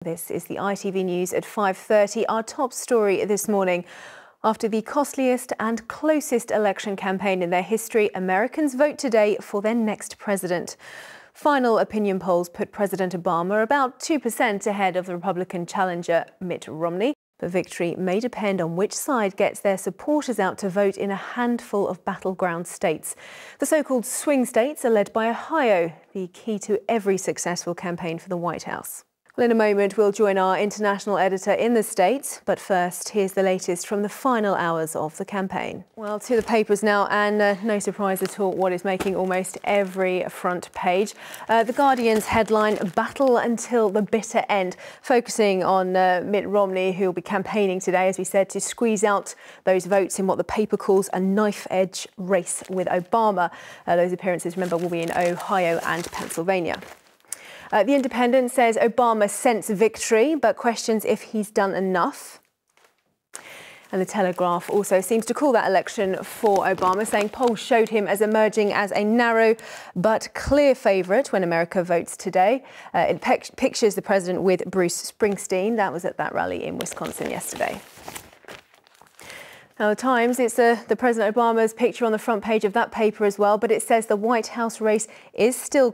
This is the ITV News at 5:30. Our top story this morning. After the costliest and closest election campaign in their history, Americans vote today for their next president. Final opinion polls put President Obama about 2% ahead of the Republican challenger Mitt Romney. But victory may depend on which side gets their supporters out to vote in a handful of battleground states. The so-called swing states are led by Ohio, the key to every successful campaign for the White House. Well, in a moment, we'll join our international editor in the States. But first, here's the latest from the final hours of the campaign. Well, to the papers now, and no surprise at all what is making almost every front page. The Guardian's headline, "Battle Until the Bitter End," focusing on Mitt Romney, who will be campaigning today, as we said, to squeeze out those votes in what the paper calls a knife-edge race with Obama. Those appearances, remember, will be in Ohio and Pennsylvania. The Independent says Obama scents victory, but questions if he's done enough. And the Telegraph also seems to call that election for Obama, saying polls showed him as emerging as a narrow but clear favourite when America votes today. It pictures the president with Bruce Springsteen. That was at that rally in Wisconsin yesterday. Now, the Times, it's the President Obama's picture on the front page of that paper as well, but it says the White House race is still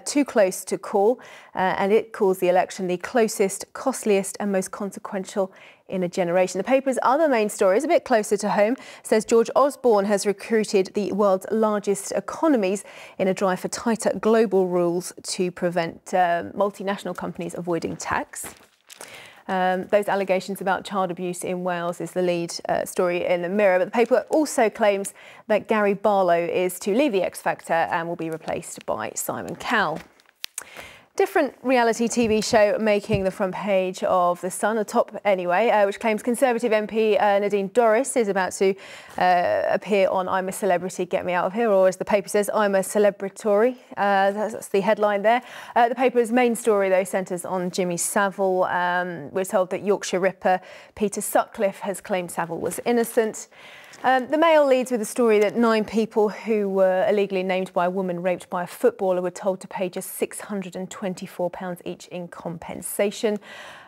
too close to call, and it calls the election the closest, costliest and most consequential in a generation. The paper's other main story is a bit closer to home. It says George Osborne has recruited the world's largest economies in a drive for tighter global rules to prevent multinational companies avoiding tax. Those allegations about child abuse in Wales is the lead story in the Mirror. But the paper also claims that Gary Barlow is to leave the X Factor and will be replaced by Simon Cowell. Different reality TV show making the front page of The Sun, a top anyway, which claims Conservative MP Nadine Dorries is about to appear on I'm a Celebrity, Get Me Out of Here, or as the paper says, I'm a Celebratory. That's the headline there. The paper's main story, though, centres on Jimmy Savile. We're told that Yorkshire Ripper Peter Sutcliffe has claimed Savile was innocent. The Mail leads with a story that 9 people who were illegally named by a woman raped by a footballer were told to pay just £624 each in compensation.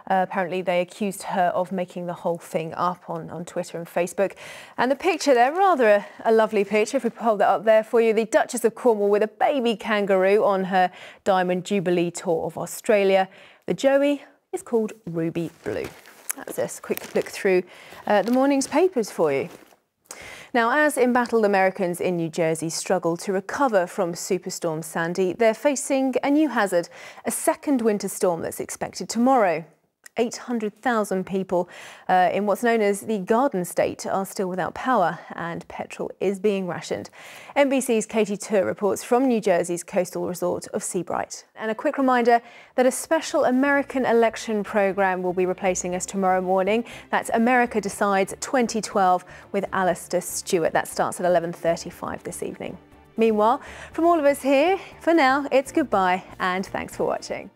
Apparently, they accused her of making the whole thing up on Twitter and Facebook. And the picture there, rather a lovely picture, if we hold that up there for you, the Duchess of Cornwall with a baby kangaroo on her Diamond Jubilee tour of Australia. The Joey is called Ruby Blue. That's a quick look through the morning's papers for you. Now, as embattled Americans in New Jersey struggle to recover from Superstorm Sandy, they're facing a new hazard, a second winter storm that's expected tomorrow. 800,000 people in what's known as the Garden State are still without power, and petrol is being rationed. NBC's Katie Tour reports from New Jersey's coastal resort of Seabright. And a quick reminder that a special American election programme will be replacing us tomorrow morning. That's America Decides 2012 with Alistair Stewart. That starts at 11:35 this evening. Meanwhile, from all of us here, for now, it's goodbye and thanks for watching.